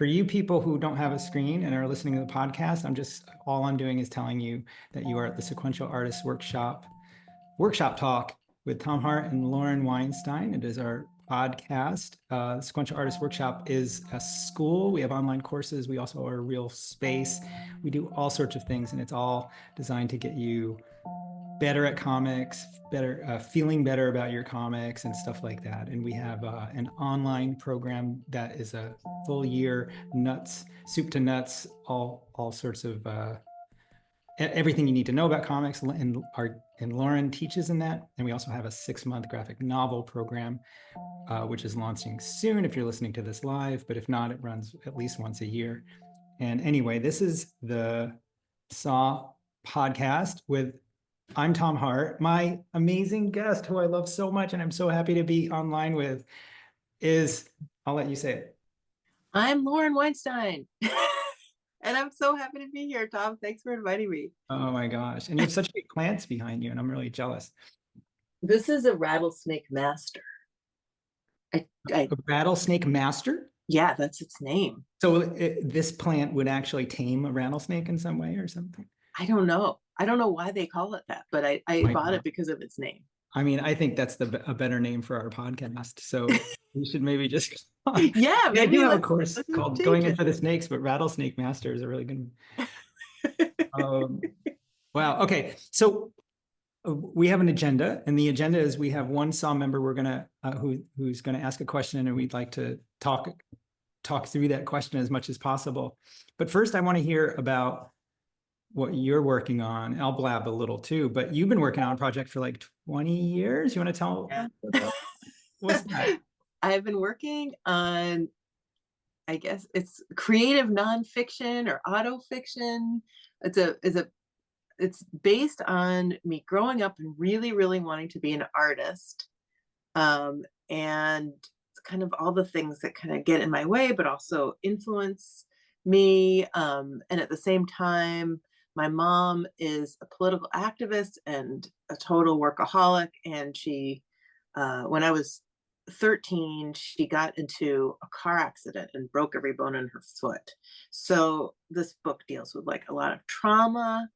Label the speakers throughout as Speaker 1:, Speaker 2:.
Speaker 1: For you people who don't have a screen and are listening to the podcast, all I'm doing is telling you that you are at the Sequential Artists Workshop Talk with Tom Hart and Lauren Weinstein. It is our podcast. Sequential Artists Workshop is a school. We have online courses. We also are a real space. We do all sorts of things, and it's all designed to get you better at comics, feeling better about your comics and stuff like that. And we have an online program that is a full year, soup to nuts, all sorts of everything you need to know about comics. And Lauren teaches in that. And we also have a 6-month graphic novel program, which is launching soon if you're listening to this live. But if not, it runs at least once a year. And anyway, this is the Saw podcast with I'm Tom Hart. My amazing guest, who I love so much and I'm so happy to be online with, I'll let you say it.
Speaker 2: I'm Lauren Weinstein. And I'm so happy to be here, Tom. Thanks for inviting me.
Speaker 1: Oh my gosh. And you have such big plants behind you, and I'm really jealous.
Speaker 2: This is a rattlesnake master.
Speaker 1: A rattlesnake master?
Speaker 2: Yeah, that's its name.
Speaker 1: So this plant would actually tame a rattlesnake in some way or something?
Speaker 2: I don't know. I don't know why they call it that, but I bought it because of its name.
Speaker 1: I mean, I think that's a better name for our podcast. So we should maybe just
Speaker 2: yeah,
Speaker 1: maybe I do have a course called Going In for the Snakes, but Rattlesnake Master is a really good one. Wow. Okay. So we have an agenda, and the agenda is we have one SAW member who's gonna ask a question, and we'd like to talk through that question as much as possible. But first, I want to hear about what you're working on. I'll blab a little too, but you've been working on a project for like 20 years. You want to tell?
Speaker 2: Yeah.
Speaker 1: What's that?
Speaker 2: I've been working on, I guess it's creative nonfiction or autofiction. It's based on me growing up and really, really wanting to be an artist. And kind of all the things that kind of get in my way, but also influence me. And at the same time, my mom is a political activist and a total workaholic. And she, when I was 13, she got into a car accident and broke every bone in her foot. So this book deals with like a lot of trauma,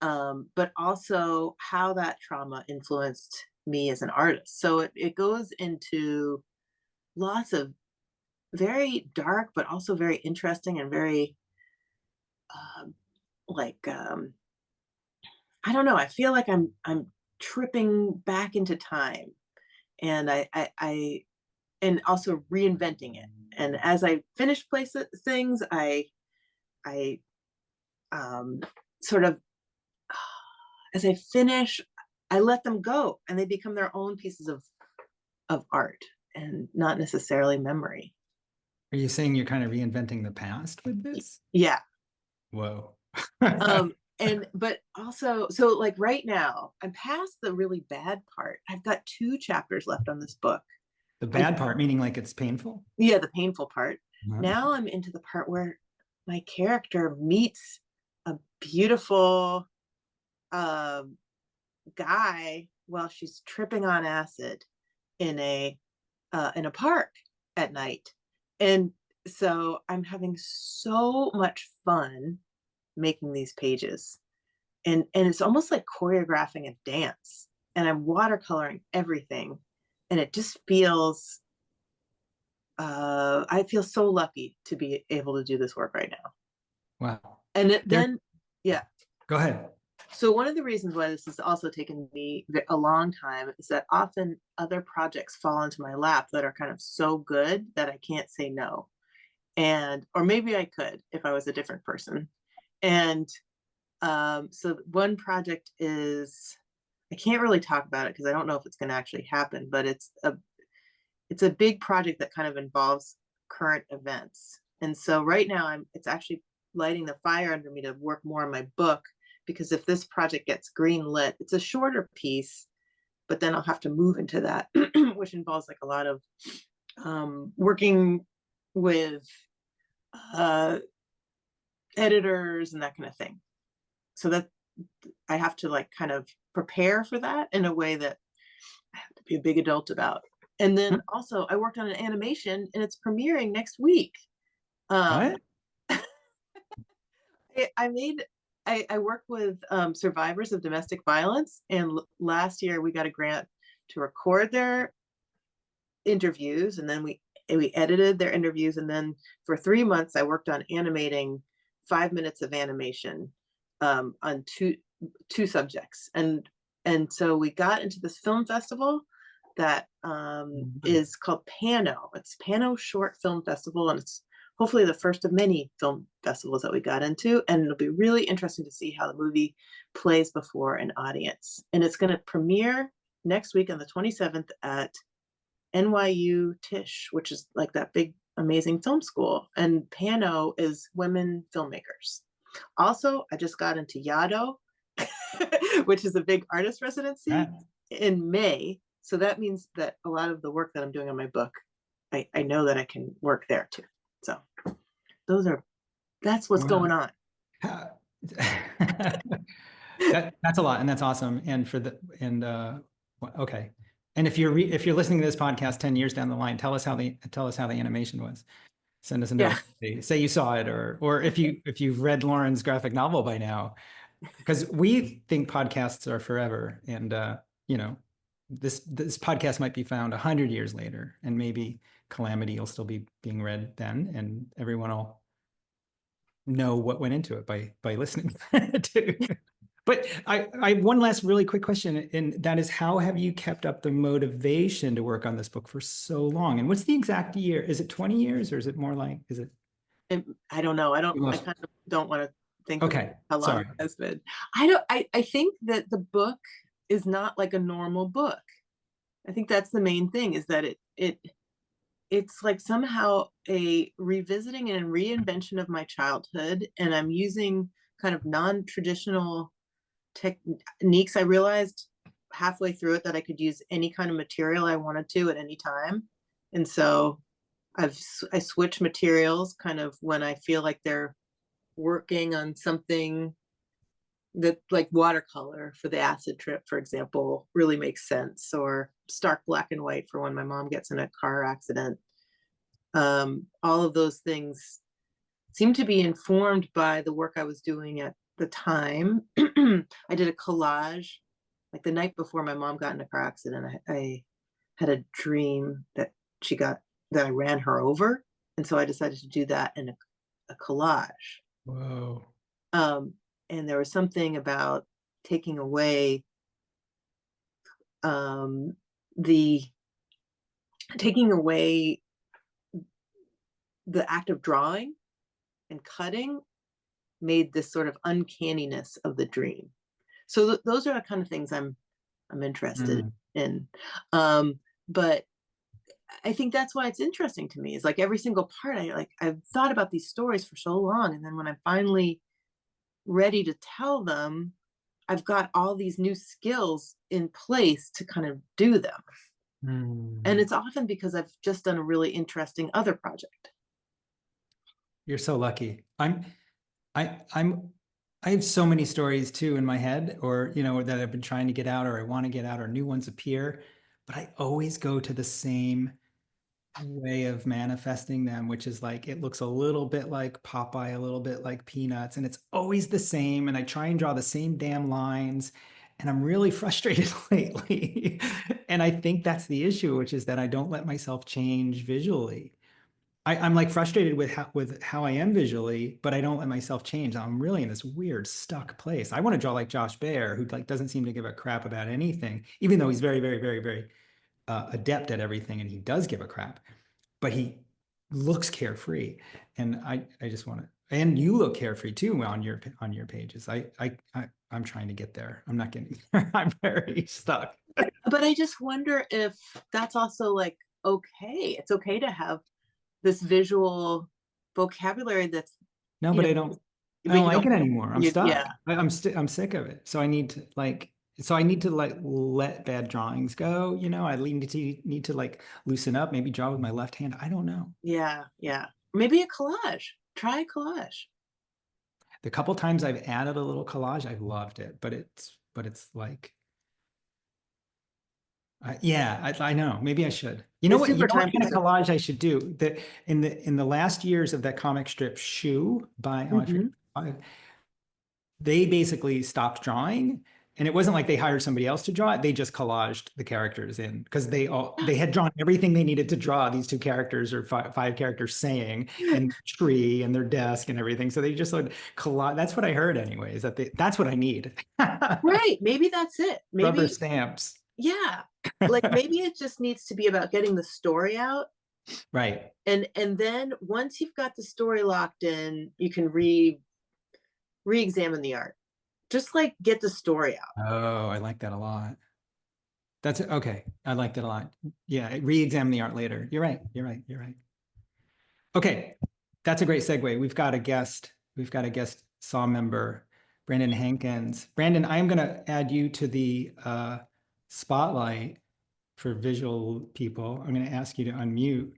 Speaker 2: but also how that trauma influenced me as an artist. So it goes into lots of very dark, but also very interesting and very I don't know. I feel like I'm tripping back into time, and I and also reinventing it. And as I finish things, I sort of as I finish, I let them go, and they become their own pieces of art and not necessarily memory.
Speaker 1: Are you saying you're kind of reinventing the past with this?
Speaker 2: Yeah.
Speaker 1: Whoa.
Speaker 2: But also, so like right now, I'm past the really bad part. I've got 2 chapters left on this book.
Speaker 1: The bad part, meaning like it's painful?
Speaker 2: Yeah, the painful part.
Speaker 1: Wow.
Speaker 2: Now I'm into the part where my character meets a beautiful guy while she's tripping on acid in a park at night. And so I'm having so much fun making these pages, and it's almost like choreographing a dance, and I'm watercoloring everything, and it just feels I feel so lucky to be able to do this work right now.
Speaker 1: Wow.
Speaker 2: And then yeah,
Speaker 1: go ahead.
Speaker 2: so one of the reasons why this has also taken me a long time is that often other projects fall into my lap that are kind of so good that I can't say no, or maybe I could if I was a different person. And so one project is, I can't really talk about it because I don't know if it's going to actually happen, but it's a big project that kind of involves current events. And so right now it's actually lighting the fire under me to work more on my book, because if this project gets green lit, it's a shorter piece, but then I'll have to move into that, which involves like a lot of working with editors and that kind of thing. So that I have to like kind of prepare for that in a way that I have to be a big adult about. And then also I worked on an animation, and it's premiering next week. Um,
Speaker 1: What?
Speaker 2: I work with survivors of domestic violence, and last year we got a grant to record their interviews, and then we edited their interviews, and then for 3 months I worked on animating 5 minutes of animation on two subjects, and so we got into this film festival that
Speaker 1: Mm.
Speaker 2: is called Pano. It's Pano Short Film Festival, and it's hopefully the first of many film festivals that we got into, and it'll be really interesting to see how the movie plays before an audience. And it's going to premiere next week on the 27th at NYU Tisch, which is like that big, amazing film school. And Pano is women filmmakers. Also, I just got into Yado, which is a big artist residency
Speaker 1: That-
Speaker 2: in May. So that means that a lot of the work that I'm doing on my book, I know that I can work there too. So that's what's
Speaker 1: Wow.
Speaker 2: going on.
Speaker 1: How- that's a lot, and that's awesome. And okay. And if you're listening to this podcast 10 years down the line, tell us how the animation was. Send us a
Speaker 2: Yeah.
Speaker 1: note. Say you saw it, or if you've read Lauren's graphic novel by now, because we think podcasts are forever, and you know, this podcast might be found 100 years later, and maybe Calamity will still be being read then, and everyone will know what went into it by listening to. But I have one last really quick question, and that is, how have you kept up the motivation to work on this book for so long? And what's the exact year? Is it 20 years, or is it more like, is it?
Speaker 2: And I don't know.
Speaker 1: You
Speaker 2: I
Speaker 1: lost.
Speaker 2: kind of don't want to think about
Speaker 1: Okay,
Speaker 2: how long
Speaker 1: sorry.
Speaker 2: it has been. I don't, I think that the book is not like a normal book. I think that's the main thing, is that it's like somehow a revisiting and reinvention of my childhood, and I'm using kind of non-traditional techniques. I realized halfway through it that I could use any kind of material I wanted to at any time, and so I switch materials kind of when I feel like they're working on something that, like watercolor for the acid trip, for example, really makes sense, or stark black and white for when my mom gets in a car accident. All of those things seem to be informed by the work I was doing at the time. I did a collage like the night before my mom got in a car accident. I had a dream that she got that I ran her over, and so I decided to do that in a collage.
Speaker 1: Whoa.
Speaker 2: Um, and there was something about taking away um, the taking away the act of drawing and cutting made this sort of uncanniness of the dream. So those are the kind of things I'm interested
Speaker 1: Mm.
Speaker 2: in. But I think that's why it's interesting to me. Is like every single part, I've thought about these stories for so long, and then when I'm finally ready to tell them, I've got all these new skills in place to kind of do them. And
Speaker 1: Mm.
Speaker 2: it's often because I've just done a really interesting other project.
Speaker 1: You're so lucky. I'm I have so many stories too in my head, or that I've been trying to get out, or I want to get out, or new ones appear, but I always go to the same way of manifesting them, which is like, it looks a little bit like Popeye, a little bit like Peanuts, and it's always the same. And I try and draw the same damn lines, and I'm really frustrated lately. And I think that's the issue, which is that I don't let myself change visually. I'm like frustrated with how I am visually, but I don't let myself change. I'm really in this weird stuck place. I want to draw like Josh Baer, who like doesn't seem to give a crap about anything, even though he's very, very, very, very adept at everything, and he does give a crap, but he looks carefree. And I just want to, and you look carefree too on your pages. I'm trying to get there. I'm not getting there. I'm very stuck.
Speaker 2: But I just wonder if that's also like okay. It's okay to have this visual vocabulary that's,
Speaker 1: No,
Speaker 2: you
Speaker 1: but
Speaker 2: know,
Speaker 1: I don't
Speaker 2: but you
Speaker 1: like
Speaker 2: don't,
Speaker 1: it anymore. I'm
Speaker 2: yeah,
Speaker 1: stuck. I'm sick of it. So I need to like let bad drawings go. I need to like loosen up, maybe draw with my left hand. I don't know.
Speaker 2: yeah, yeah. Maybe a collage. Try a collage.
Speaker 1: The couple times I've added a little collage, I've loved it, but it's like Yeah, I know. Maybe I should. You know
Speaker 2: It's
Speaker 1: what? You
Speaker 2: super
Speaker 1: know what
Speaker 2: time
Speaker 1: kind of
Speaker 2: consuming.
Speaker 1: collage I should do? That in the last years of that comic strip Shoe by oh I forget,
Speaker 2: Mhm.
Speaker 1: they basically stopped drawing, and it wasn't like they hired somebody else to draw it. They just collaged the characters in because they had drawn everything they needed to draw these two characters or five characters saying and tree and their desk and everything. So they just like collage. That's what I heard, anyways. That's what I need.
Speaker 2: Right, maybe that's it.
Speaker 1: Rubber
Speaker 2: Maybe,
Speaker 1: stamps.
Speaker 2: yeah, like, maybe it just needs to be about getting the story out,
Speaker 1: Right.
Speaker 2: and then once you've got the story locked in, you can re-examine the art. Just, like, get the story out.
Speaker 1: Oh, I like that a lot. That's okay. I liked it a lot. Yeah, re-examine the art later. You're right. You're right. You're right. Okay, that's a great segue. We've got a guest. We've got a guest saw member, Brandon Hankins. Brandon, I am going to add you to the spotlight for visual people. I'm going to ask you to unmute.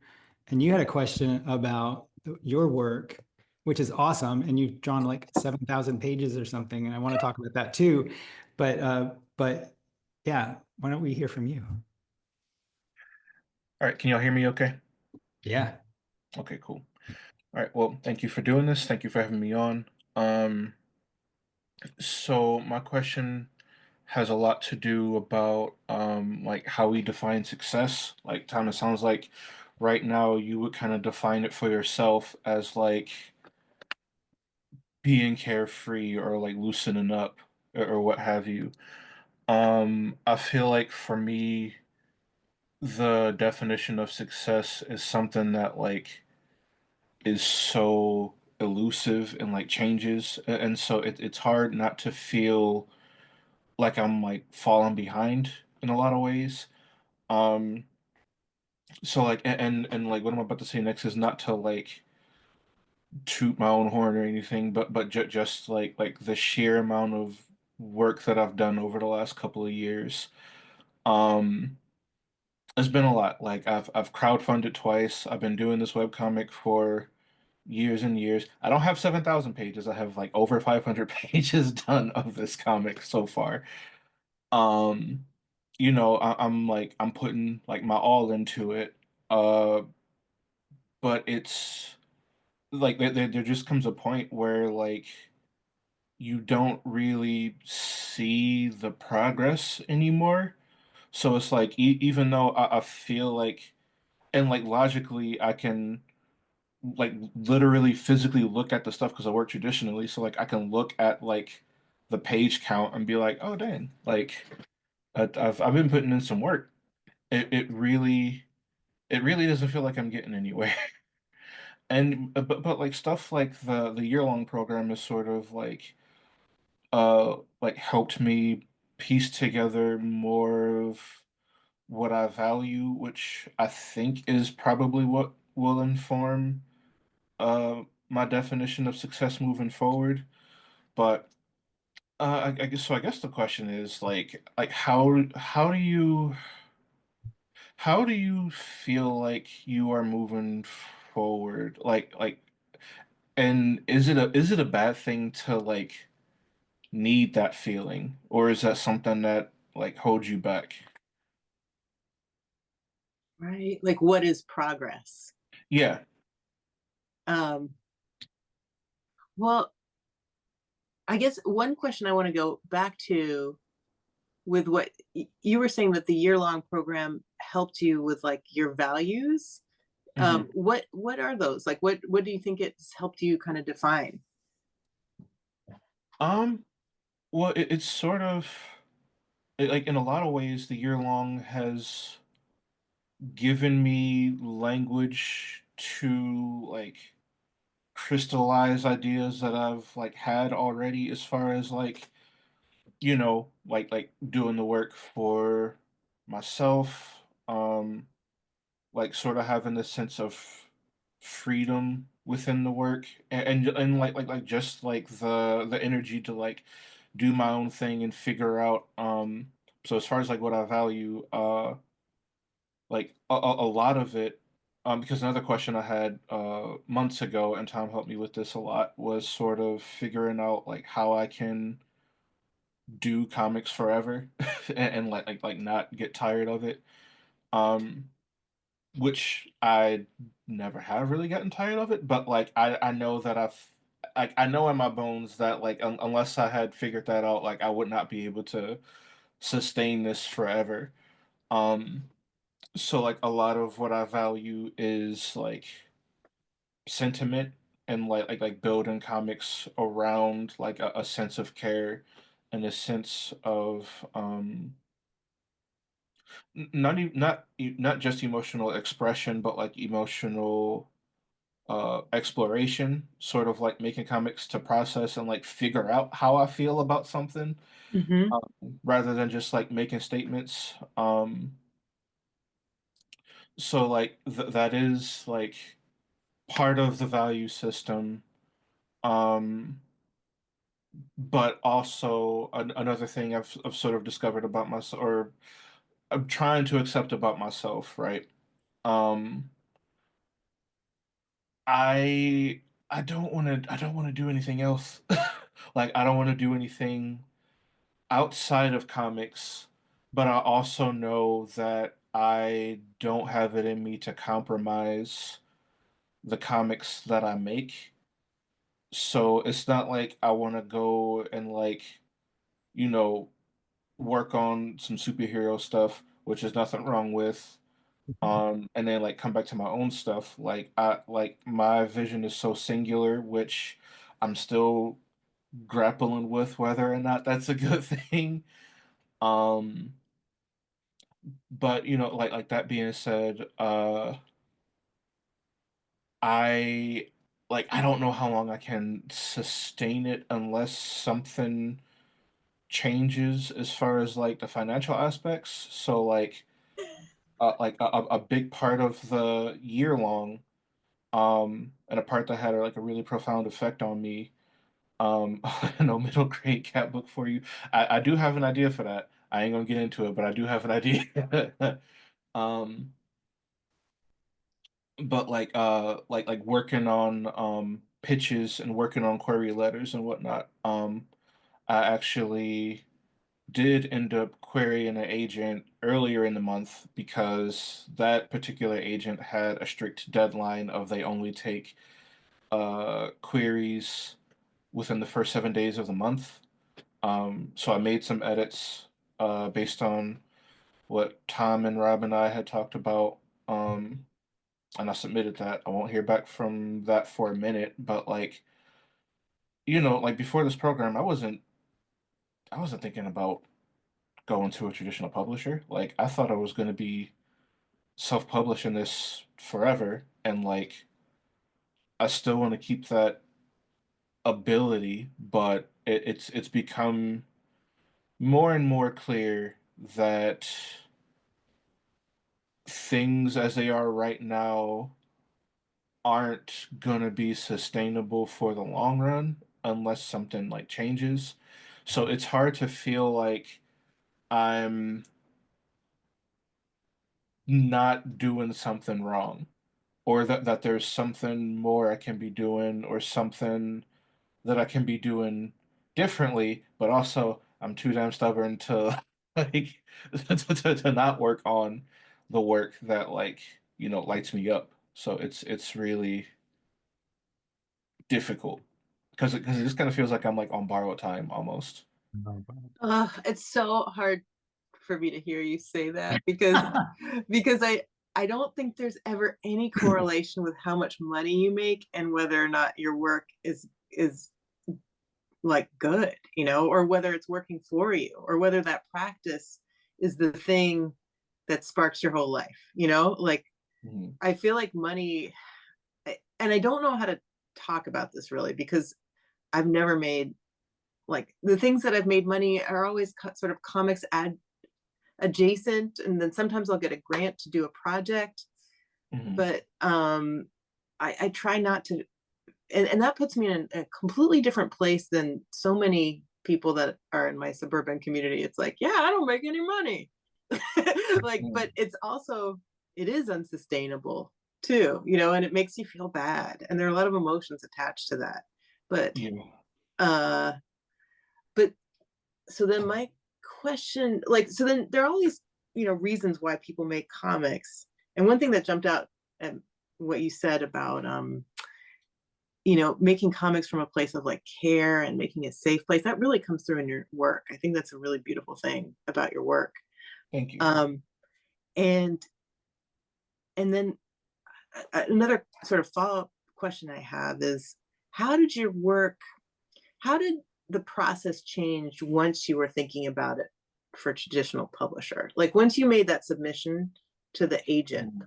Speaker 1: And you had a question about your work, which is awesome. And you've drawn like 7,000 pages or something. And I want to talk about that too. But yeah, why don't we hear from you?
Speaker 3: All right, can y'all hear me okay?
Speaker 1: Yeah.
Speaker 3: Okay, cool. All right, well, thank you for doing this. Thank you for having me on. Um, so my question has a lot to do about like how we define success. Like Tom, it sounds like right now you would kind of define it for yourself as like being carefree or like loosening up or what have you. I feel like for me, the definition of success is something that like is so elusive and like changes, and so it's hard not to feel like I'm like falling behind in a lot of ways. Um, so like and like what I'm about to say next is not to like toot my own horn or anything, but just like the sheer amount of work that I've done over the last couple of years. Um, it's been a lot. Like I've crowdfunded twice. I've been doing this webcomic for years and years. I don't have 7,000 pages. I have like over 500 pages done of this comic so far. Um, I'm like I'm putting like my all into it. Uh, but it's like there just comes a point where like you don't really see the progress anymore. So it's like even though I feel like and like logically I can like literally physically look at the stuff because I work traditionally. So like I can look at like the page count and be like, oh dang, like I've been putting in some work. It really doesn't feel like I'm getting anywhere. And but like stuff like the year long program is sort of like helped me piece together more of what I value, which I think is probably what will inform my definition of success moving forward. But I guess so. I guess the question is like how do you feel like you are moving forward? And is it a bad thing to like need that feeling, or is that something that like holds you back?
Speaker 2: Right? Like, what is progress?
Speaker 3: Yeah.
Speaker 2: Um, well, I guess one question I want to go back to with what you were saying, that the year-long program helped you with like your values.
Speaker 3: hmm
Speaker 2: What are those? Like, what do you think it's helped you kind of define?
Speaker 3: Um. Well, it's sort of like in a lot of ways, the year long has given me language to like crystallize ideas that I've like had already as far as like like doing the work for myself, like sort of having this sense of freedom within the work and like just like the energy to like do my own thing and figure out so as far as like what I value like a lot of it because another question I had months ago and Tom helped me with this a lot was sort of figuring out like how I can do comics forever and like not get tired of it. Um, which I never have really gotten tired of it, but like I know that I know in my bones that like unless I had figured that out, like I would not be able to sustain this forever. Um, so like a lot of what I value is like sentiment and like building comics around like a sense of care and a sense of not just emotional expression but like emotional exploration, sort of like making comics to process and like figure out how I feel about something,
Speaker 2: Mm-hmm.
Speaker 3: rather than just like making statements. So like that is like part of the value system. Um, but also another thing I've sort of discovered about myself, or I'm trying to accept about myself, right? Um, I I don't want to do anything else. Like I don't want to do anything outside of comics, but I also know that I don't have it in me to compromise the comics that I make. So it's not like I want to go and like, you know, work on some superhero stuff, which is nothing wrong with, and then like come back to my own stuff. Like I like my vision is so singular, which I'm still grappling with whether or not that's a good thing. Um, but you know, like that being said, I I don't know how long I can sustain it unless something changes as far as like the financial aspects. So like a big part of the year long, and a part that had like a really profound effect on me. No middle grade cat book for you. I do have an idea for that. I ain't gonna get into it, but I do have an idea. um, but like working on pitches and working on query letters and whatnot. I actually did end up querying an agent earlier in the month because that particular agent had a strict deadline of they only take queries within the first 7 days of the month. So I made some edits based on what Tom and Rob and I had talked about. And I submitted that. I won't hear back from that for a minute, but like, you know, like before this program, I wasn't thinking about going to a traditional publisher. Like I thought I was going to be self-publishing this forever, and like I still want to keep that ability, but it's become more and more clear that things as they are right now aren't gonna be sustainable for the long run unless something like changes. So it's hard to feel like I'm not doing something wrong, or that there's something more I can be doing, or something that I can be doing differently, but also I'm too damn stubborn to like to not work on the work that like, you know, lights me up. So it's really difficult because it just kind of feels like I'm like on borrowed time almost.
Speaker 2: It's so hard for me to hear you say that because I don't think there's ever any correlation with how much money you make and whether or not your work is like good, you know, or whether it's working for you, or whether that practice is the thing that sparks your whole life, you know? Like
Speaker 3: Mhm.
Speaker 2: I feel like money, and I don't know how to talk about this really because I've never made, like, the things that I've made money are always sort of comics ad adjacent, and then sometimes I'll get a grant to do a project,
Speaker 3: Mhm.
Speaker 2: but I try not to, and that puts me in a completely different place than so many people that are in my suburban community. It's like, yeah, I don't make any money. Like, but
Speaker 3: Mhm.
Speaker 2: it's also, it is unsustainable too, you know, and it makes you feel bad. And there are a lot of emotions attached to that. But
Speaker 3: Yeah.
Speaker 2: uh but so then my question, like, so then there are all these, reasons why people make comics. And one thing that jumped out at what you said about, making comics from a place of like care and making a safe place, that really comes through in your work. I think that's a really beautiful thing about your work.
Speaker 3: Thank you.
Speaker 2: Um, and and then another sort of follow-up question I have is, how did your work how did the process change once you were thinking about it for traditional publisher? Like once you made that submission to the agent,
Speaker 3: Mm,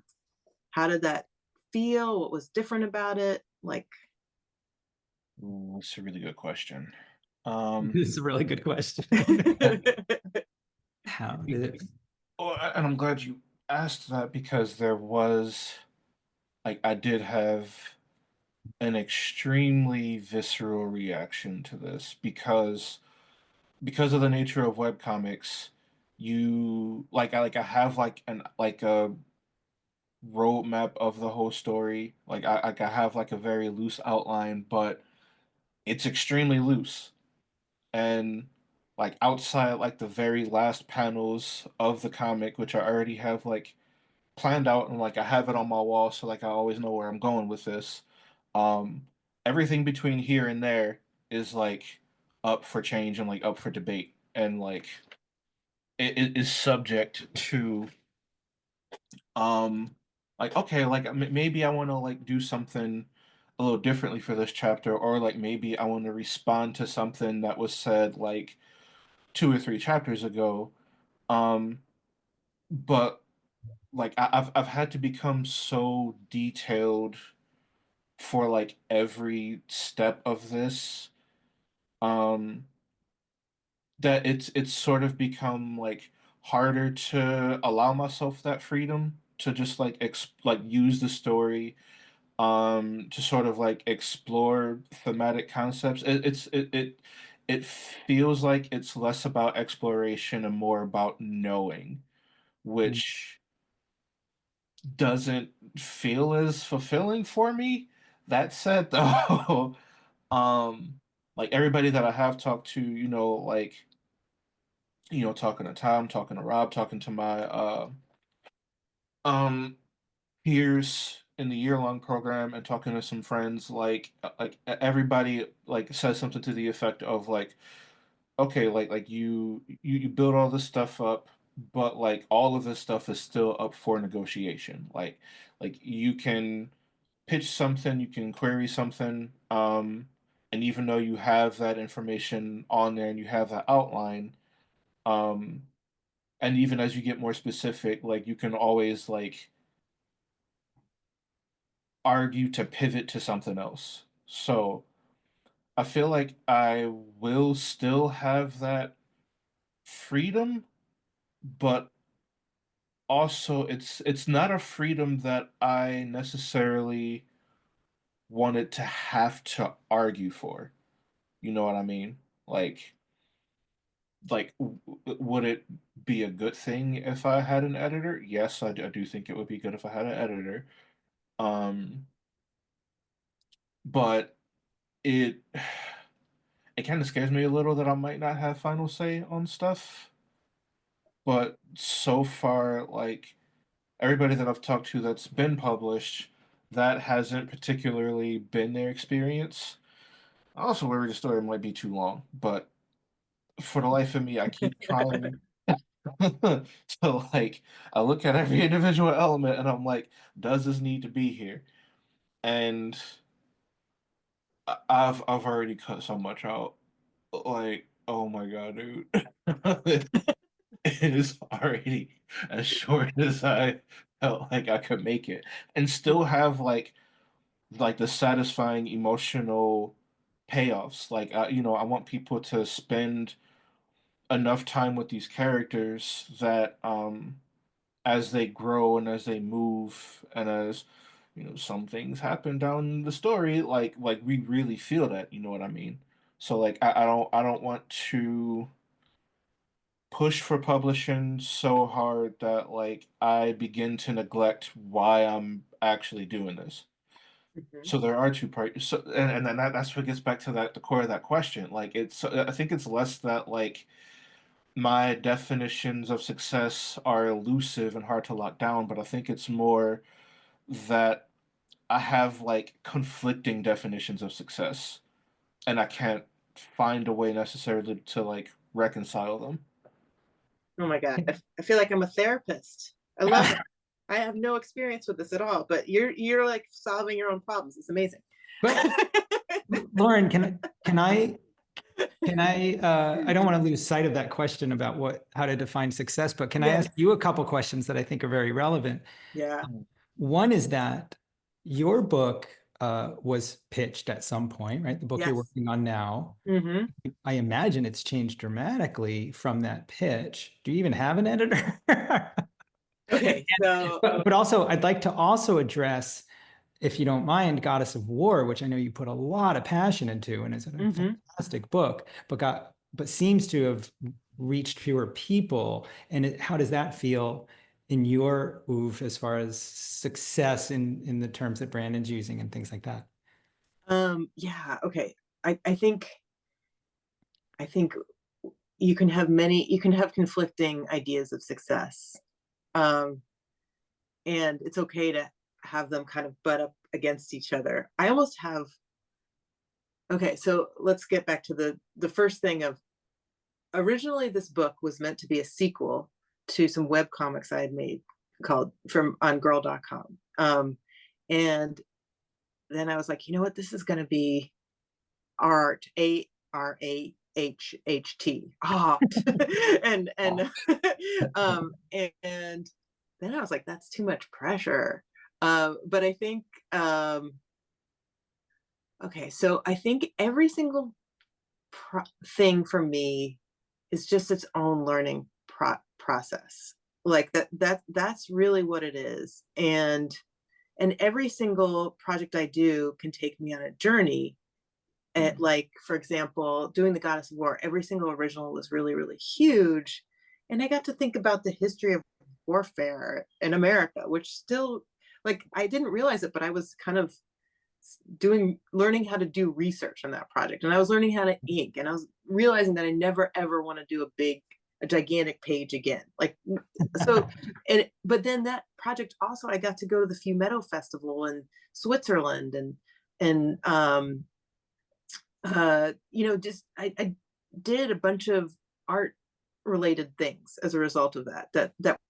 Speaker 2: how did that feel? What was different about it? Like,
Speaker 3: that's a really good question. Um,
Speaker 1: This is a really good question. How did it?
Speaker 3: well, and I'm glad you asked that because there was like I did have an extremely visceral reaction to this because of the nature of webcomics, you like I have like a roadmap of the whole story. Like I have like a very loose outline, but it's extremely loose. And like outside like the very last panels of the comic, which I already have like planned out and like I have it on my wall, so like I always know where I'm going with this. Um, Everything between here and there is like up for change and like up for debate, and like it is subject to um like okay, like maybe I want to like do something a little differently for this chapter, or like maybe I want to respond to something that was said like 2 or 3 chapters ago. Um, but like I've had to become so detailed for like every step of this, um, that it's sort of become like harder to allow myself that freedom to just like like use the story to sort of like explore thematic concepts. It feels like it's less about exploration and more about knowing, which doesn't feel as fulfilling for me. That said, though, like everybody that I have talked to, like talking to Tom, talking to Rob, talking to my um peers in the year-long program, and talking to some friends, everybody like says something to the effect of like, okay, like you build all this stuff up, but like all of this stuff is still up for negotiation. Like you can pitch something, you can query something, and even though you have that information on there and you have that outline, um, and even as you get more specific, like you can always like argue to pivot to something else. So I feel like I will still have that freedom, but also it's not a freedom that I necessarily wanted to have to argue for. You know what I mean? Would it be a good thing if I had an editor? Yes, I do think it would be good if I had an editor. Um, but it it kind of scares me a little that I might not have final say on stuff. But so far, like everybody that I've talked to that's been published, that hasn't particularly been their experience. I also worry the story might be too long, but for the life of me, I keep trying to like I look at every individual element and I'm like, does this need to be here? And I've already cut so much out. Like, oh my god, dude. It is already as short as I felt like I could make it. And still have like the satisfying emotional payoffs. Like I want people to spend enough time with these characters that as they grow and as they move and as some things happen down the story, like we really feel that, you know what I mean? So like I don't want to push for publishing so hard that like I begin to neglect why I'm actually doing this.
Speaker 2: Mhm.
Speaker 3: So there are two parts. So, and then that's what gets back to the core of that question. Like it's, I think it's less that like my definitions of success are elusive and hard to lock down, but I think it's more that I have like conflicting definitions of success, and I can't find a way necessarily to like reconcile them.
Speaker 2: Oh my God. I feel like I'm a therapist. I love it. I have no experience with this at all, but you're like solving your own problems. It's amazing.
Speaker 1: But Lauren, I don't want to lose sight of that question about how to define success, but can I
Speaker 2: Yes.
Speaker 1: ask you a couple questions that I think are very relevant?
Speaker 2: Yeah.
Speaker 1: One is that your book was pitched at some point, right? The book you're
Speaker 2: Yes.
Speaker 1: working on now.
Speaker 2: Hmm.
Speaker 1: I imagine it's changed dramatically from that pitch. Do you even have an editor?
Speaker 2: Okay. So,
Speaker 1: But also, I'd like to also address, if you don't mind, Goddess of War, which I know you put a lot of passion into and is a
Speaker 2: hmm
Speaker 1: fantastic book, but seems to have reached fewer people. And how does that feel in your OOF as far as success in the terms that Brandon's using and things like that?
Speaker 2: yeah. Okay. I think you can have conflicting ideas of success. Um, and it's okay to have them kind of butt up against each other. I almost have, okay, so let's get back to the first thing of, originally this book was meant to be a sequel to some web comics I had made called from on girl.com. And then I was like, you know what, this is going to be art, art, and and then I was like, that's too much pressure. But I think, okay, so I think every single thing for me is just its own learning process. Like that's really what it is. And every single project I do can take me on a journey. Like, for example, doing the Goddess of War, every single original was really, really huge. And I got to think about the history of warfare in America, which still, like, I didn't realize it, but I was kind of learning how to do research on that project. And I was learning how to ink, and I was realizing that I never ever want to do a gigantic page again. Like, so, but then that project also, I got to go to the Fumetto Festival in Switzerland, and just I did a bunch of art related things as a result of that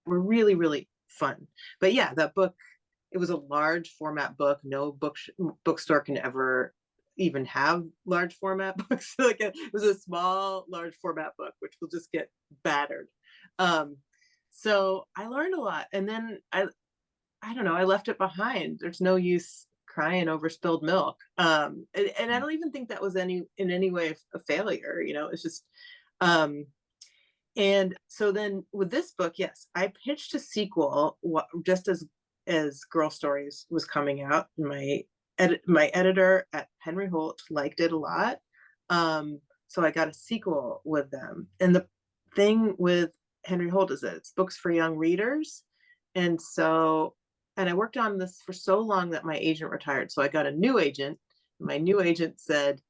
Speaker 2: were really, really fun. But yeah, that book, it was a large format book. No bookstore can ever even have large format books. Like, it was a small large format book which will just get battered. So I learned a lot, and then I don't know, I left it behind. There's no use crying over spilled milk. And I don't even think that was in any way a failure. It's just, um, and so then with this book, yes, I pitched a sequel just as Girl Stories was coming out. My editor at Henry Holt liked it a lot. So I got a sequel with them. And the thing with Henry Holt is that it's books for young readers. And so, and I worked on this for so long that my agent retired. So I got a new agent. My new agent said,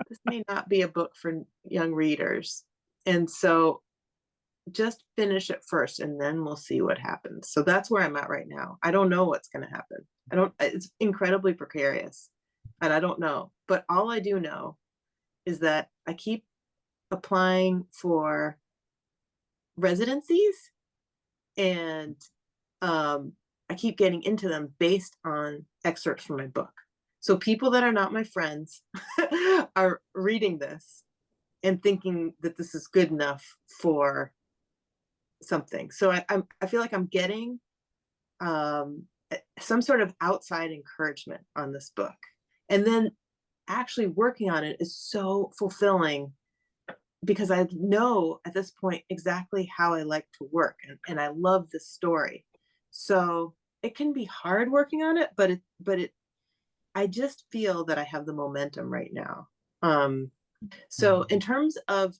Speaker 2: this may not be a book for young readers. And so just finish it first, and then we'll see what happens. So that's where I'm at right now. I don't know what's going to happen. It's incredibly precarious, and I don't know. But all I do know is that I keep applying for residencies, and I keep getting into them based on excerpts from my book. So people that are not my friends are reading this and thinking that this is good enough for something. So I feel like I'm getting some sort of outside encouragement on this book, and then actually working on it is so fulfilling because I know at this point exactly how I like to work, and I love this story. So it can be hard working on it, but I just feel that I have the momentum right now. So in terms of,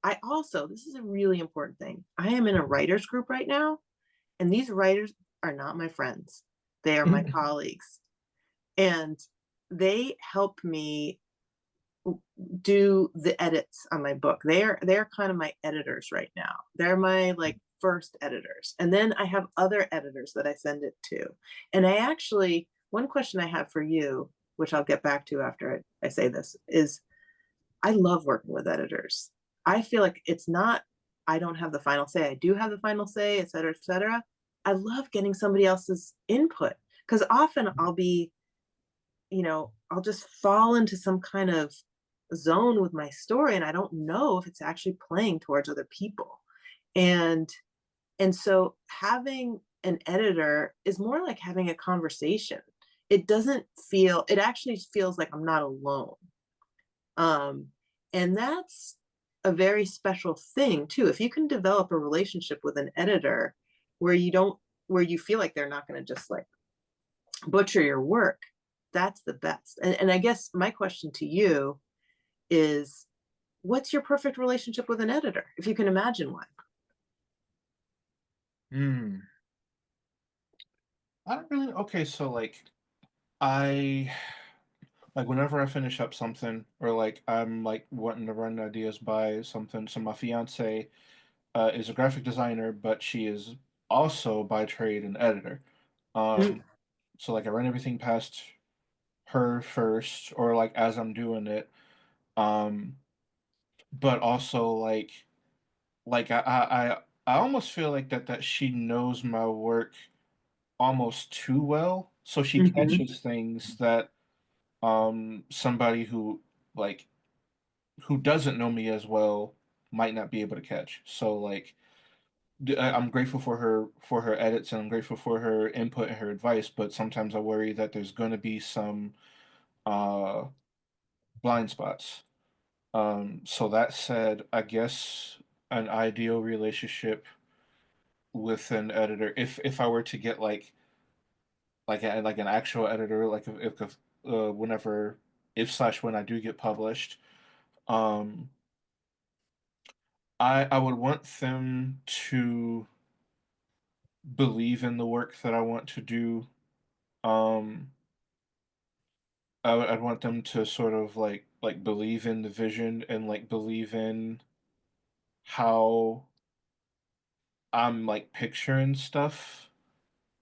Speaker 2: this is a really important thing. I am in a writers group right now, and these writers are not my friends. They are my colleagues. and they help me do the edits on my book. They're kind of my editors right now. They're my like first editors. And then I have other editors that I send it to. And I actually, one question I have for you, which I'll get back to after I say this, is I love working with editors. I feel like it's not, I don't have the final say. I do have the final say, et cetera, et cetera. I love getting somebody else's input because often I'll be, I'll just fall into some kind of zone with my story and I don't know if it's actually playing towards other people. And so having an editor is more like having a conversation. It actually feels like I'm not alone. Um, and that's a very special thing too. If you can develop a relationship with an editor where you don't, where you feel like they're not going to just like butcher your work, that's the best. And I guess my question to you is, what's your perfect relationship with an editor, if you can imagine one?
Speaker 3: Hmm. I don't really. Okay, so I like whenever I finish up something or like I'm like wanting to run ideas by something. So my fiance is a graphic designer, but she is also by trade an editor.
Speaker 2: Mm,
Speaker 3: Um, so like I run everything past her first, or like as I'm doing it. Um, but also like I almost feel like that she knows my work almost too well, so she
Speaker 2: mhm.
Speaker 3: catches things that somebody like who doesn't know me as well might not be able to catch. So like I'm grateful for her edits and I'm grateful for her input and her advice, but sometimes I worry that there's going to be some uh blind spots. So that said, I guess an ideal relationship with an editor, if I were to get like an actual editor, like if whenever if slash when I do get published, um, I would want them to believe in the work that I want to do. Um, I'd want them to sort of like believe in the vision and like believe in how I'm like picturing stuff.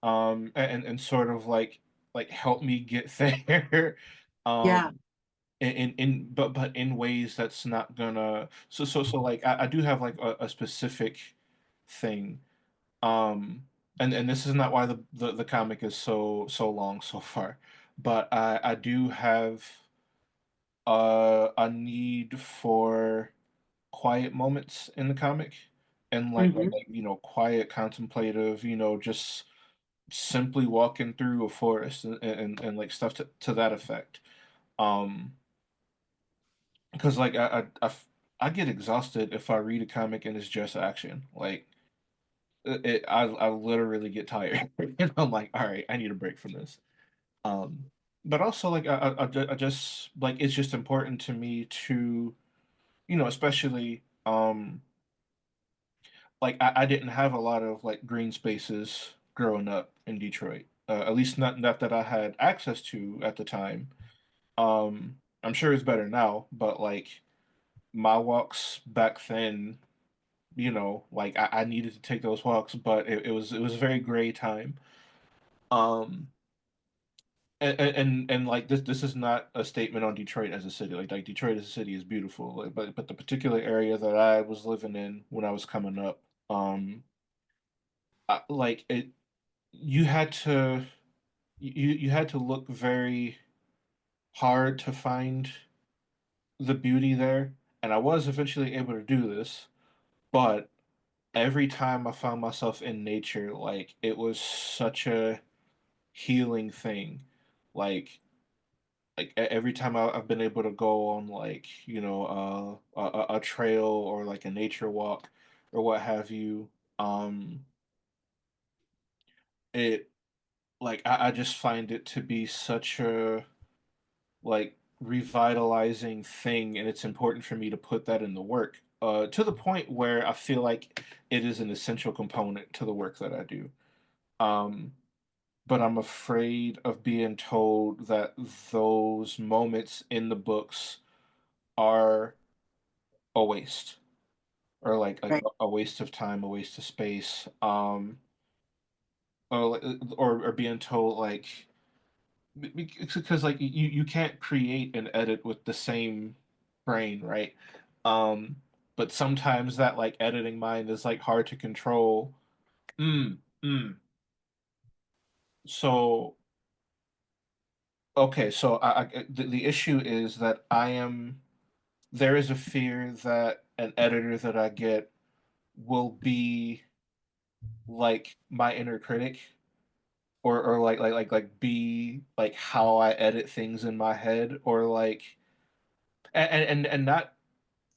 Speaker 3: And sort of like help me get there.
Speaker 2: Yeah.
Speaker 3: um but in ways that's not gonna so like I do have like a specific thing. And this is not why the comic is so long so far, but I do have a need for quiet moments in the comic, and
Speaker 2: Hmm.
Speaker 3: quiet contemplative, just simply walking through a forest and like stuff to that effect. um because like I get exhausted if I read a comic and it's just action. Like I literally get tired. And I'm like, all right, I need a break from this. But also like I just like it's just important to me to, especially like I didn't have a lot of like green spaces growing up in Detroit. At least not that I had access to at the time. I'm sure it's better now, but like my walks back then, like I needed to take those walks, but it was a very gray time. Um, and like this is not a statement on Detroit as a city. Like Detroit as a city is beautiful, like, but the particular area that I was living in when I was coming up, like it, you had to you had to look very hard to find the beauty there, and I was eventually able to do this, but every time I found myself in nature, like it was such a healing thing. Like every time I've been able to go on like a trail or like a nature walk or what have you, um, it like I just find it to be such a like revitalizing thing, and it's important for me to put that in the work. To the point where I feel like it is an essential component to the work that I do. Um, but I'm afraid of being told that those moments in the books are a waste, or like
Speaker 2: Right,
Speaker 3: a waste of time, a waste of space, or being told like because like you can't create and edit with the same brain, right? Um, but sometimes that like editing mind is like hard to control. Mm, mm. So okay, so the issue is that there is a fear that an editor that I get will be like my inner critic, or be like how I edit things in my head, or like and not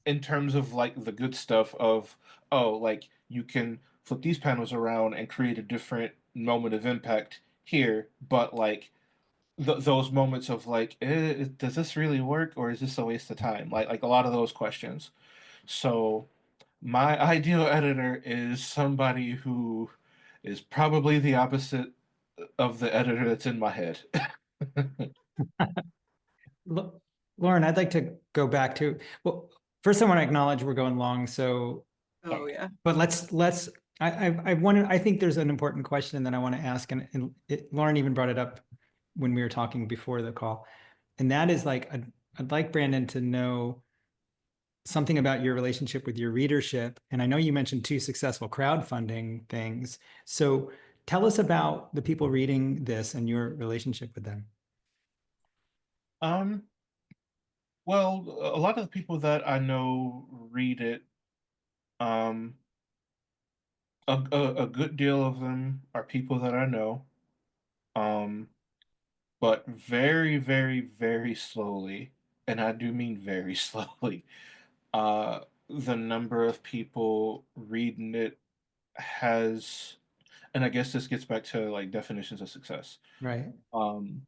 Speaker 3: in terms of like the good stuff of, oh, like you can flip these panels around and create a different moment of impact here, but like those moments of like, does this really work, or is this a waste of time? Like a lot of those questions. So my ideal editor is somebody who is probably the opposite of the editor that's in my head.
Speaker 1: Lo- Lauren, I'd like to go back to, well, first I want to acknowledge we're going long, so,
Speaker 2: oh, yeah.
Speaker 1: but let's, I wanted, I think there's an important question that I want to ask, and Lauren even brought it up when we were talking before the call. And that is like, I'd like Brandon to know something about your relationship with your readership. And I know you mentioned two successful crowdfunding things. So tell us about the people reading this and your relationship with them.
Speaker 3: um, well, a lot of the people that I know read it. Um, a good deal of them are people that I know. Um, but very, very, very slowly, and I do mean very slowly, the number of people reading it has, and I guess this gets back to like definitions of success.
Speaker 1: Right.
Speaker 3: Um,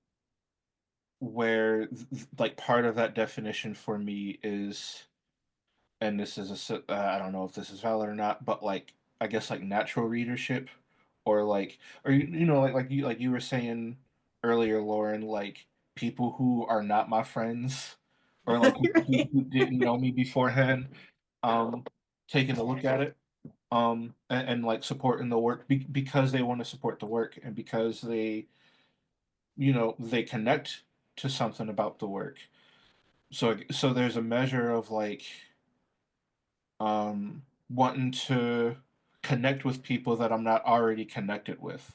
Speaker 3: where like part of that definition for me is, and this is I don't know if this is valid or not, but like I guess like natural readership, or like, or you know, like you were saying earlier, Lauren, like people who are not my friends, or like who didn't know me beforehand, um, taking a look at it, and like supporting the work because they want to support the work, and because they connect to something about the work. So there's a measure of like wanting to connect with people that I'm not already connected with.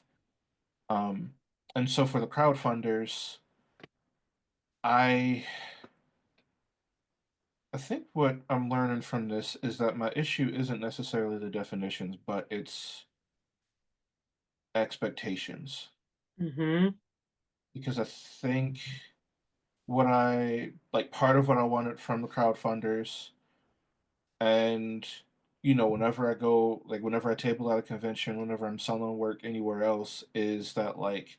Speaker 3: Um, and so for the crowdfunders, I I think what I'm learning from this is that my issue isn't necessarily the definitions, but it's expectations.
Speaker 2: Mm-hmm.
Speaker 3: Because I think what I like part of what I wanted from the crowdfunders, and whenever I go, like whenever I table at a convention, whenever I'm selling work anywhere else, is that like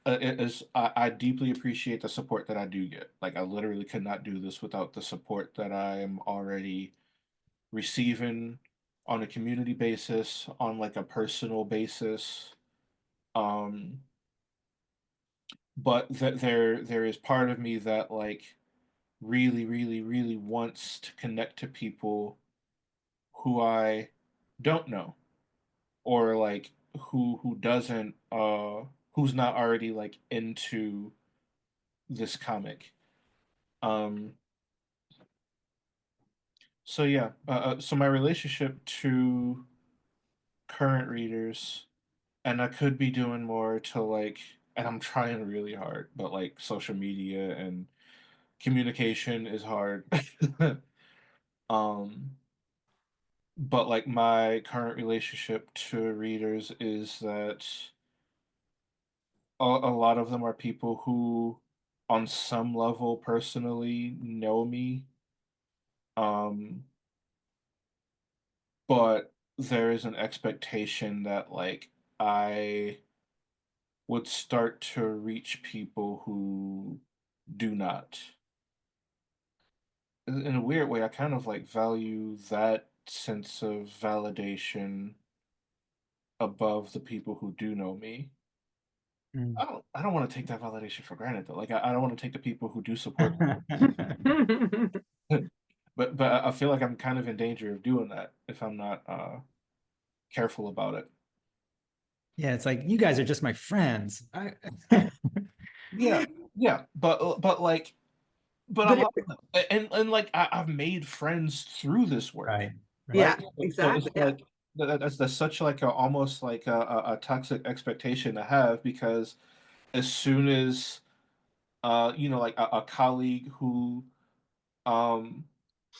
Speaker 3: I deeply appreciate the support that I do get. Like I literally could not do this without the support that I am already receiving on a community basis, on like a personal basis. Um, but that there is part of me that like really, really, really wants to connect to people who I don't know, or like who doesn't who's not already like into this comic. Um, so yeah, so my relationship to current readers, and I could be doing more to like, and I'm trying really hard, but like social media and communication is hard. um, but like my current relationship to readers is that a lot of them are people who, on some level, personally know me. Um, but there is an expectation that like I would start to reach people who do not. In a weird way, I kind of like value that sense of validation above the people who do know me.
Speaker 1: Mm.
Speaker 3: I don't want to take that validation for granted though. Like I don't want to take the people who do support but I feel like I'm kind of in danger of doing that if I'm not careful about it.
Speaker 1: Yeah, it's like you guys are just my friends.
Speaker 3: Yeah, yeah, but like but I
Speaker 2: But
Speaker 3: love them. And like I've made friends through this work,
Speaker 1: Right, right.
Speaker 2: yeah,
Speaker 3: right? So it's
Speaker 2: exactly. Yeah.
Speaker 3: like that's such like a almost like a toxic expectation to have because as soon as you know like a colleague who um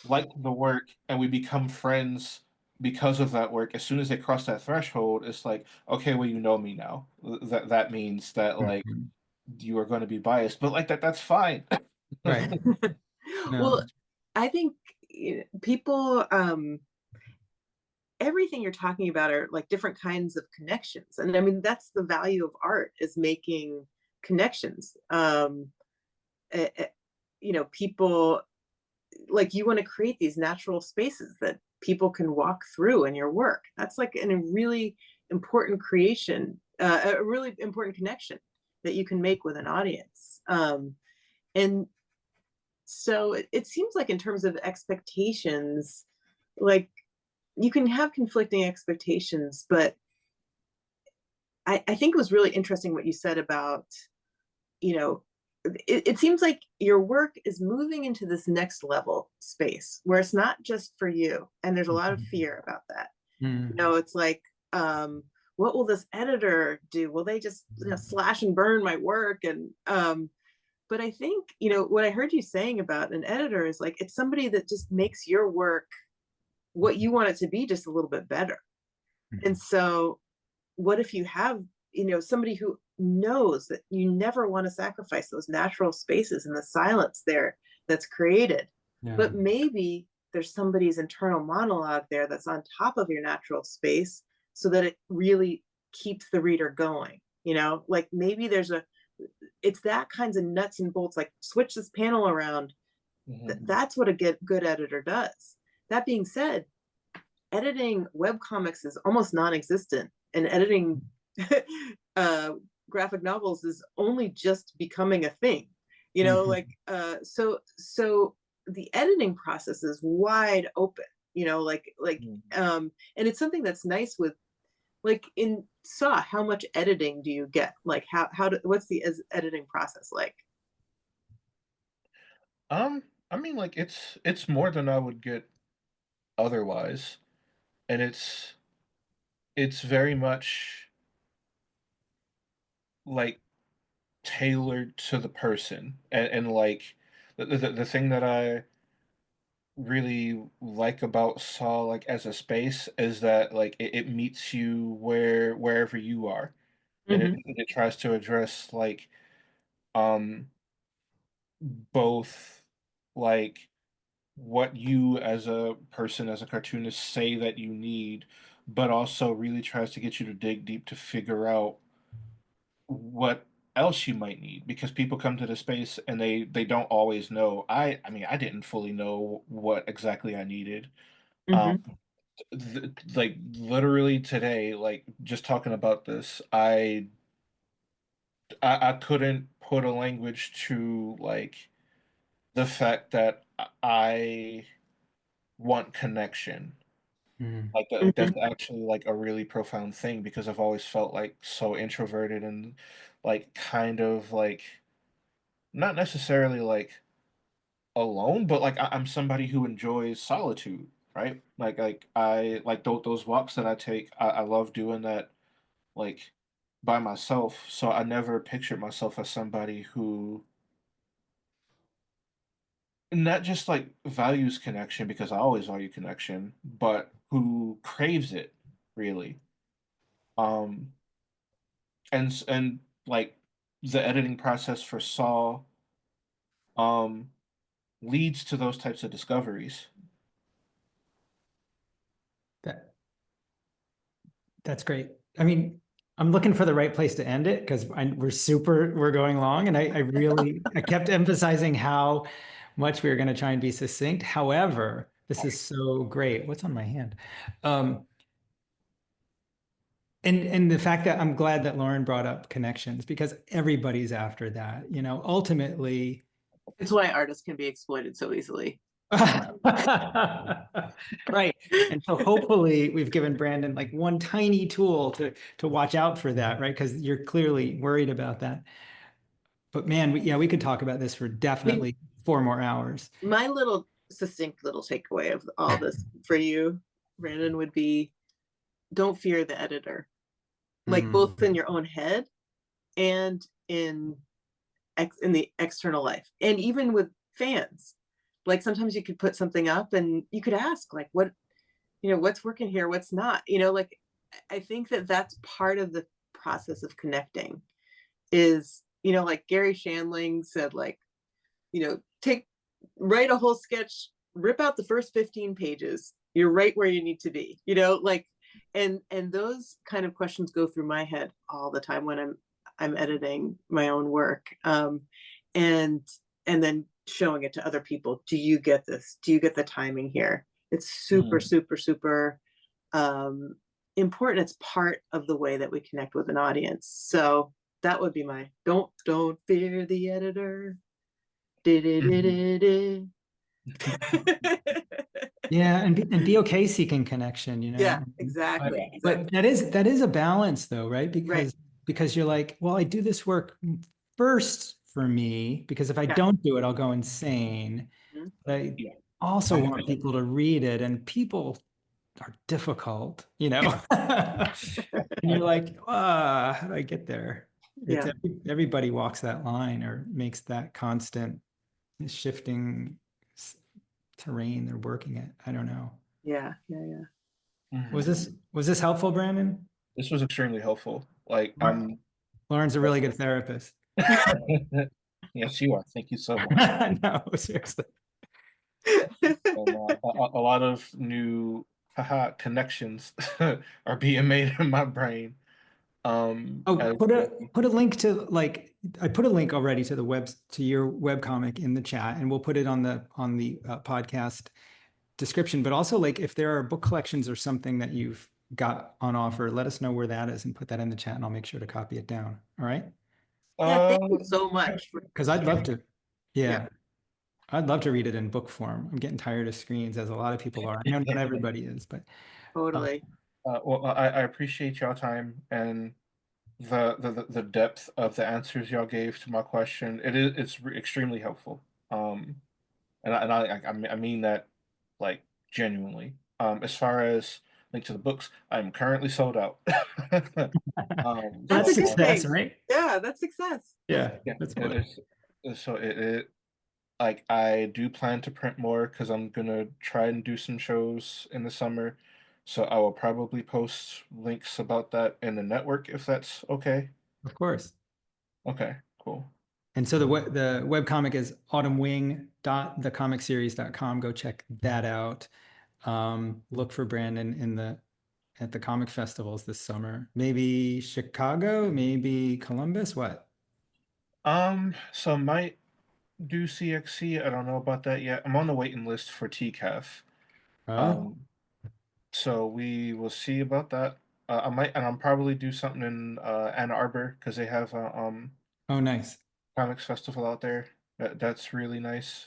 Speaker 3: like the work and we become friends because of that work, as soon as they cross that threshold, it's like, okay, well, you know me now. That means that like
Speaker 1: Mhm.
Speaker 3: you are going to be biased, but like that's fine.
Speaker 1: Right.
Speaker 2: Well,
Speaker 1: No.
Speaker 2: I think people, everything you're talking about are like different kinds of connections. And I mean, that's the value of art is making connections. Eh, eh, people like you want to create these natural spaces that people can walk through in your work. That's like a really important creation, a really important connection that you can make with an audience. And so it seems like in terms of expectations, like you can have conflicting expectations, but I think it was really interesting what you said about, you know, it seems like your work is moving into this next level space where it's not just for you. And there's a lot of fear about that.
Speaker 1: Mm.
Speaker 2: It's like, what will this editor do? Will they just slash and burn my work? And but I think, what I heard you saying about an editor is like it's somebody that just makes your work what you want it to be just a little bit better. And
Speaker 1: Mhm.
Speaker 2: so what if you have, somebody who knows that you never want to sacrifice those natural spaces and the silence there that's created,
Speaker 1: Yeah.
Speaker 2: but maybe there's somebody's internal monologue there that's on top of your natural space so that it really keeps the reader going, like maybe it's that kinds of nuts and bolts, like switch this panel around.
Speaker 3: Mhm.
Speaker 2: That's what a good editor does. That being said, editing web comics is almost non-existent, and editing uh, graphic novels is only just becoming a thing.
Speaker 1: Mhm.
Speaker 2: So the editing process is wide open.
Speaker 3: Mhm.
Speaker 2: And it's something that's nice with, like, in Saw. How much editing do you get? Like, what's the editing process like?
Speaker 3: I mean, like it's more than I would get otherwise, and it's very much like tailored to the person, and like the thing that I really like about Saw like as a space is that like it meets you wherever you are, and
Speaker 2: Mm-hmm.
Speaker 3: it tries to address like um both like what you as a person, as a cartoonist, say that you need, but also really tries to get you to dig deep to figure out what else you might need because people come to the space and they don't always know. I mean, I didn't fully know what exactly I needed. Um,
Speaker 2: Mm-hmm.
Speaker 3: like literally today, like just talking about this, I couldn't put a language to like the fact that I want connection.
Speaker 1: Mm.
Speaker 3: Like that's
Speaker 2: Mm-hmm.
Speaker 3: actually like a really profound thing because I've always felt like so introverted and like kind of like not necessarily like alone, but like I'm somebody who enjoys solitude, right? Like I like those walks that I take. I love doing that like by myself. So I never pictured myself as somebody who not just like values connection because I always value connection, but who craves it really. Um and like the editing process for Saw um leads to those types of discoveries.
Speaker 1: That that's great. I mean, I'm looking for the right place to end it because we're going long, and I kept emphasizing how much we were going to try and be succinct. However, this is so great. What's on my hand? Um, And the fact that I'm glad that Lauren brought up connections, because everybody's after that, you know, ultimately.
Speaker 2: It's why artists can be exploited so easily.
Speaker 1: Right. And so hopefully we've given Brandon like one tiny tool to watch out for that, right? Because you're clearly worried about that. But man, we could talk about this for definitely 4 more hours.
Speaker 2: My little succinct little takeaway of all this for you, Brandon, would be don't fear the editor, like both in your own head and in the external life, and even with fans. Like sometimes you could put something up and you could ask like, what, you know, what's working here, what's not, you know, like I think that that's part of the process of connecting is, you know, like Gary Shandling said, like, you know, write a whole sketch, rip out the first 15 pages, you're right where you need to be, you know, like, and those kind of questions go through my head all the time when I'm editing my own work. And then showing it to other people. Do you get this? Do you get the timing here? It's super, super, super important. It's part of the way that we connect with an audience. So that would be my don't fear the editor.
Speaker 1: Yeah, and be okay seeking connection, you know.
Speaker 2: Yeah, exactly.
Speaker 1: But that is a balance though, right?
Speaker 2: Right.
Speaker 1: Because you're like, well, I do this work first for me, because if I
Speaker 2: Yeah.
Speaker 1: don't do it, I'll go insane.
Speaker 2: Mhm.
Speaker 1: But I
Speaker 3: Yeah.
Speaker 1: also want people to read it, and people are difficult, you know. And you're like, how do I get there? It's
Speaker 2: Yeah.
Speaker 1: everybody walks that line or makes that constant shifting terrain they're working it. I don't know.
Speaker 2: Yeah. Yeah. Yeah.
Speaker 1: Was
Speaker 3: Mhm.
Speaker 1: this helpful, Brandon?
Speaker 3: This was extremely helpful. Like, I'm
Speaker 1: Lauren's a really good therapist.
Speaker 3: yes, you are. Thank you so much.
Speaker 1: No, seriously.
Speaker 3: And, a lot of new connections are being made in my brain.
Speaker 1: Oh,
Speaker 3: As
Speaker 1: put a link to like I put a link already to the to your webcomic in the chat, and we'll put it on the podcast description. But also, like, if there are book collections or something that you've got on offer, let us know where that is and put that in the chat, and I'll make sure to copy it down. All right?
Speaker 2: Yeah. Thank you
Speaker 3: um,
Speaker 2: so much for
Speaker 1: Because I'd love to.
Speaker 2: yeah,
Speaker 1: Yeah, I'd love to read it in book form. I'm getting tired of screens, as a lot of people are. I know not everybody is, but uh,
Speaker 2: totally.
Speaker 3: well, I appreciate y'all time and the depth of the answers y'all gave to my question. Extremely helpful. And I mean that like genuinely. As far as link to the books, I'm currently sold out.
Speaker 2: That's
Speaker 1: that's
Speaker 2: a good
Speaker 1: success,
Speaker 2: thing.
Speaker 1: right?
Speaker 2: Yeah, that's success.
Speaker 1: Yeah,
Speaker 3: Yeah,
Speaker 1: that's
Speaker 3: it
Speaker 1: good.
Speaker 3: is. So it like I do plan to print more because I'm gonna try and do some shows in the summer. So I will probably post links about that in the network if that's okay.
Speaker 1: Of course.
Speaker 3: Okay, cool.
Speaker 1: And so the webcomic is autumnwing.thecomicseries.com. Go check that out. Look for Brandon at the comic festivals this summer. Maybe Chicago, maybe Columbus. What?
Speaker 3: So I might do CXC. I don't know about that yet. I'm on the waiting list for TCAF.
Speaker 1: Oh,
Speaker 3: Um, so we will see about that. I might, and I'll probably do something in Ann Arbor because they have a
Speaker 1: oh, nice.
Speaker 3: comics festival out there. That's really nice.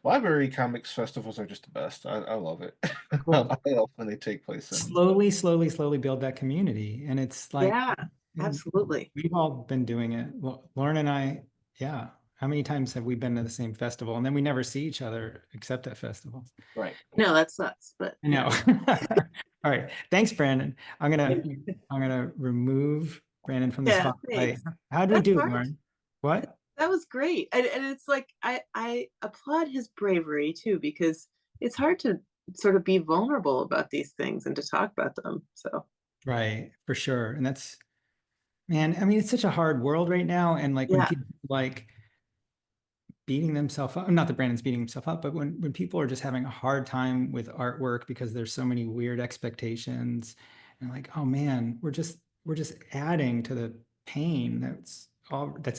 Speaker 3: Library comics festivals are just the best. I love it.
Speaker 1: Cool.
Speaker 3: I love when they take place in.
Speaker 1: Slowly build that community. And it's like,
Speaker 2: Yeah,
Speaker 1: and
Speaker 2: absolutely.
Speaker 1: we've all been doing it. Lauren and I, yeah. How many times have we been to the same festival and then we never see each other except at festivals?
Speaker 3: Right.
Speaker 2: No, that sucks, but
Speaker 1: I know. All right. Thanks, Brandon.
Speaker 2: yeah.
Speaker 1: I'm gonna remove Brandon from the
Speaker 2: Yeah,
Speaker 1: spotlight.
Speaker 2: thanks.
Speaker 1: How'd we
Speaker 2: That's
Speaker 1: do,
Speaker 2: hard.
Speaker 1: Lauren? What?
Speaker 2: That was great. And it's like I applaud his bravery too, because it's hard to sort of be vulnerable about these things and to talk about them. So
Speaker 1: Right, for sure. And that's, man, I mean, it's such a hard world right now. And like when
Speaker 2: yeah.
Speaker 1: people like beating themselves up, not that Brandon's beating himself up, but when people are just having a hard time with artwork because there's so many weird expectations, and like, oh man, we're just adding to the pain that's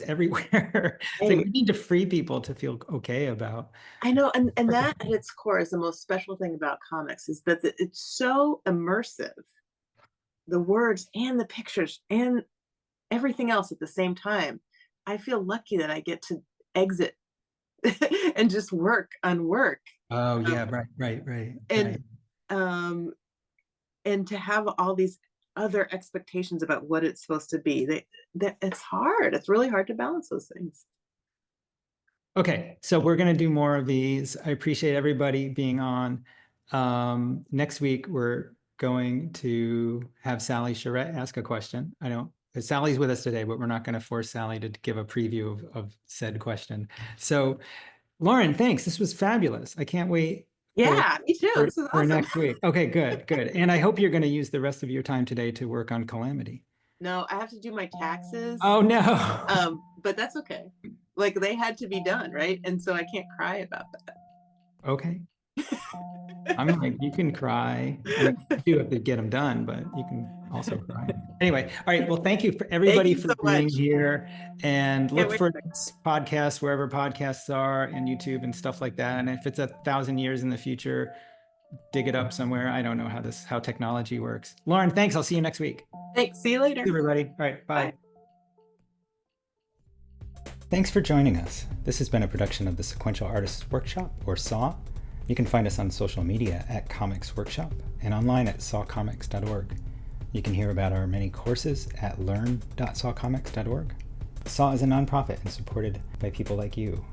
Speaker 1: everywhere. It's like
Speaker 2: Hey,
Speaker 1: we need to free people to feel okay about.
Speaker 2: I know, and that at its core is the most special thing about comics is that it's so immersive the words and the pictures and everything else at the same time. I feel lucky that I get to exit and just work on work.
Speaker 1: Oh yeah, right.
Speaker 2: And um and to have all these other expectations about what it's supposed to be. That it's hard. It's really hard to balance those things.
Speaker 1: Okay, so we're going to do more of these. I appreciate everybody being on. Next week, we're going to have Sally Charette ask a question. I don't, Sally's with us today, but we're not going to force Sally to give a preview of said question. So, Lauren, thanks. This was fabulous. I can't wait
Speaker 2: Yeah, me too. This is
Speaker 1: for
Speaker 2: awesome.
Speaker 1: next week. Okay, good. And I hope you're going to use the rest of your time today to work on Calamity.
Speaker 2: No, I have to do my taxes.
Speaker 1: Oh, no.
Speaker 2: But that's okay. Like they had to be done, right? And so I can't cry about that.
Speaker 1: Okay. I'm like, you can cry. I mean, you do have to get them done, but you can also cry. Anyway, all right. Well, thank you for everybody
Speaker 2: Thank you
Speaker 1: for
Speaker 2: so
Speaker 1: being
Speaker 2: much.
Speaker 1: here, and look
Speaker 2: wait
Speaker 1: for
Speaker 2: for
Speaker 1: this podcast wherever podcasts are and YouTube and stuff like that. And if it's 1,000 years in the future, dig it up somewhere. I don't know how technology works. Lauren, thanks. I'll see you next week.
Speaker 2: Thanks. See you later.
Speaker 1: Everybody. All right. Bye.
Speaker 2: Bye.
Speaker 1: Thanks for joining us. This has been a production of the Sequential Artists Workshop, or SAW. You can find us on social media at Comics Workshop and online at sawcomics.org. You can hear about our many courses at learn.sawcomics.org. SAW is a nonprofit and supported by people like you.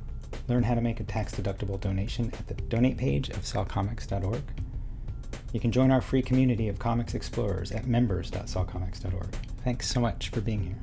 Speaker 1: Learn how to make a tax-deductible donation at the donate page of sawcomics.org. You can join our free community of comics explorers at members.sawcomics.org. Thanks so much for being here.